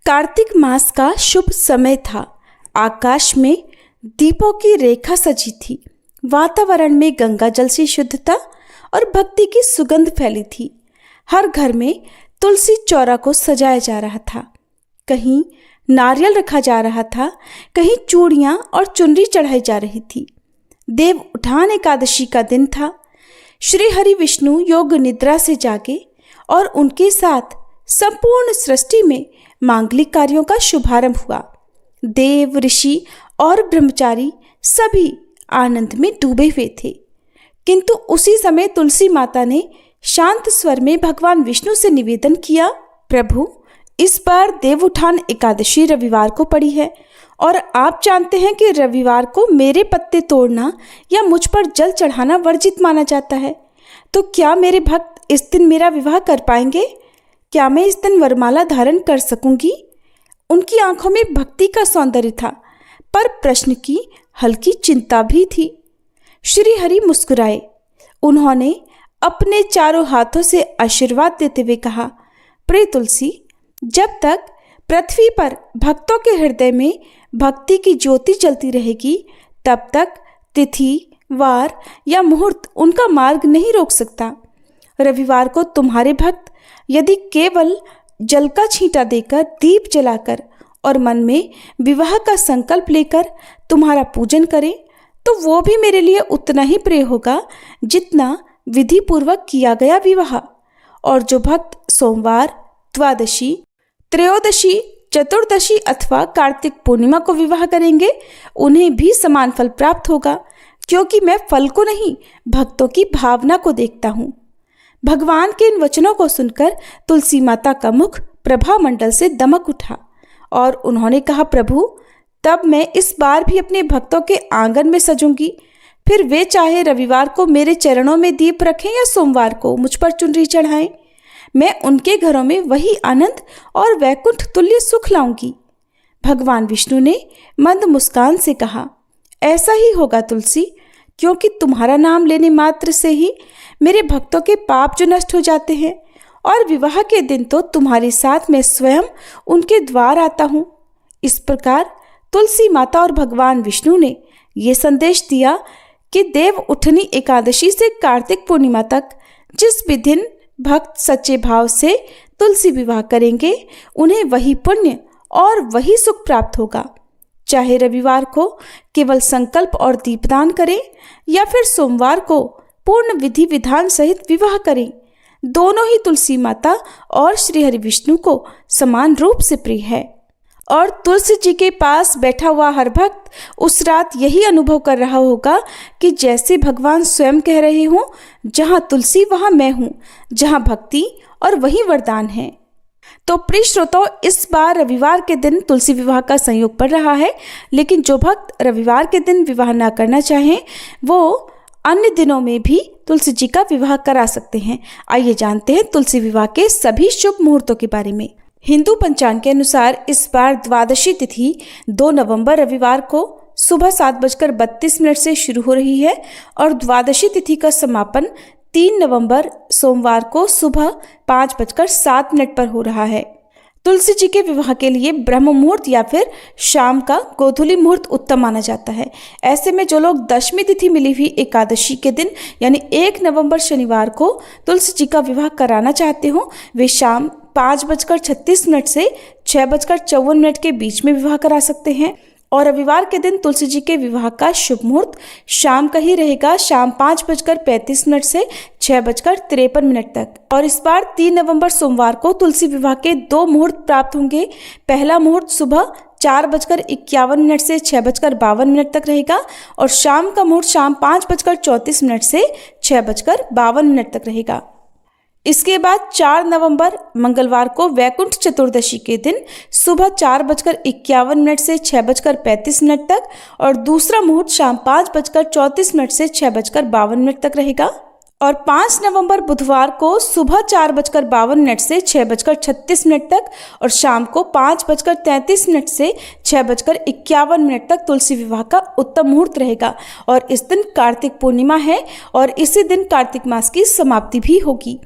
कार्तिक मास का शुभ समय था। आकाश में दीपों की रेखा सजी थी। वातावरण में गंगा जल से शुद्धता और भक्ति की सुगंध फैली थी। हर घर में तुलसी चौरा को सजाया जा रहा था। कहीं नारियल रखा जा रहा था, कहीं चूड़ियां और चुनरी चढ़ाई जा रही थी। देव उठान एकादशी का दिन था। श्री हरि विष्णु योग निद्रा से जागे और उनके साथ संपूर्ण सृष्टि में मांगलिक कार्यों का शुभारंभ हुआ। देव, ऋषि और ब्रह्मचारी सभी आनंद में डूबे हुए थे। किंतु उसी समय तुलसी माता ने शांत स्वर में भगवान विष्णु से निवेदन किया, प्रभु, इस बार देव उठान एकादशी रविवार को पड़ी है और आप जानते हैं कि रविवार को मेरे पत्ते तोड़ना या मुझ पर जल चढ़ाना वर्जित माना जाता है। तो क्या मेरे भक्त इस दिन मेरा विवाह कर पाएंगे? क्या मैं इस दिन वरमाला धारण कर सकूंगी? उनकी आंखों में भक्ति का सौंदर्य था, पर प्रश्न की हल्की चिंता भी थी। श्री हरि मुस्कुराए। उन्होंने अपने चारों हाथों से आशीर्वाद देते हुए कहा, प्रिय तुलसी, जब तक पृथ्वी पर भक्तों के हृदय में भक्ति की ज्योति जलती रहेगी, तब तक तिथि, वार या मुहूर्त उनका मार्ग नहीं रोक सकता। रविवार को तुम्हारे भक्त यदि केवल जल का छींटा देकर, दीप जलाकर और मन में विवाह का संकल्प लेकर तुम्हारा पूजन करें, तो वो भी मेरे लिए उतना ही प्रिय होगा जितना विधि पूर्वक किया गया विवाह। और जो भक्त सोमवार, द्वादशी, त्रयोदशी, चतुर्दशी अथवा कार्तिक पूर्णिमा को विवाह करेंगे, उन्हें भी समान फल प्राप्त होगा, क्योंकि मैं फल को नहीं, भक्तों की भावना को देखता हूँ। भगवान के इन वचनों को सुनकर तुलसी माता का मुख प्रभा मंडल से दमक उठा और उन्होंने कहा, प्रभु, तब मैं इस बार भी अपने भक्तों के आंगन में सजूंगी। फिर वे चाहे रविवार को मेरे चरणों में दीप रखें या सोमवार को मुझ पर चुनरी चढ़ाएं, मैं उनके घरों में वही आनंद और वैकुंठ तुल्य सुख लाऊंगी। भगवान विष्णु ने मंद मुस्कान से कहा, ऐसा ही होगा तुलसी, क्योंकि तुम्हारा नाम लेने मात्र से ही मेरे भक्तों के पाप जो नष्ट हो जाते हैं, और विवाह के दिन तो तुम्हारे साथ मैं स्वयं उनके द्वार आता हूँ। इस प्रकार तुलसी माता और भगवान विष्णु ने ये संदेश दिया कि देव उठनी एकादशी से कार्तिक पूर्णिमा तक जिस भी दिन भक्त सच्चे भाव से तुलसी विवाह करेंगे, उन्हें वही पुण्य और वही सुख प्राप्त होगा। चाहे रविवार को केवल संकल्प और दीपदान करें या फिर सोमवार को पूर्ण विधि विधान सहित विवाह करें, दोनों ही तुलसी माता और श्री हरि विष्णु को समान रूप से प्रिय है। और तुलसी जी के पास बैठा हुआ हर भक्त उस रात यही अनुभव कर रहा होगा कि जैसे भगवान स्वयं कह रहे हों, जहाँ तुलसी वहाँ मैं हूँ, जहाँ भक्ति और वही वरदान है। तो प्रिय श्रोताओ, इस बार रविवार के दिन तुलसी विवाह का संयोग पड़ रहा है, लेकिन जो भक्त रविवार के दिन विवाह ना करना चाहें, वो अन्य दिनों में भी तुलसी जी का विवाह करा सकते हैं। आइए जानते हैं तुलसी विवाह के सभी शुभ मुहूर्तों के बारे में। हिंदू पंचांग के अनुसार इस बार द्वादशी तिथि 2 नवंबर रविवार को सुबह 7:32 से शुरू हो रही है और द्वादशी तिथि का समापन 3 नवंबर सोमवार को सुबह 5:07 पर हो रहा है। तुलसी जी के विवाह के लिए ब्रह्म मुहूर्त या फिर शाम का गोधूली मुहूर्त उत्तम माना जाता है। ऐसे में जो लोग दशमी तिथि मिली हुई एकादशी के दिन यानी 1 नवंबर शनिवार को तुलसी जी का विवाह कराना चाहते हो, वे शाम 5:36 से 6:54 के बीच में विवाह करा सकते हैं। और रविवार के दिन तुलसी जी के विवाह का शुभ मुहूर्त शाम का ही रहेगा, शाम 5:35 से 6:53 तक। और इस बार 3 नवंबर सोमवार को तुलसी विवाह के 2 मुहूर्त प्राप्त होंगे। पहला मुहूर्त सुबह 4:51 से 6:52 तक रहेगा और शाम का मुहूर्त शाम 5:34 से 6:52 तक रहेगा। इसके बाद 4 नवंबर मंगलवार को वैकुंठ चतुर्दशी के दिन सुबह 4:51 से 6:35 तक और दूसरा मुहूर्त शाम 5:34 से 6:52 तक रहेगा। और 5 नवंबर बुधवार को सुबह 4:52 से 6:36 तक और शाम को 5:33 से 6:51 तक तुलसी विवाह का उत्तम मुहूर्त रहेगा। और इस दिन कार्तिक पूर्णिमा है और इसी दिन कार्तिक मास की समाप्ति भी होगी।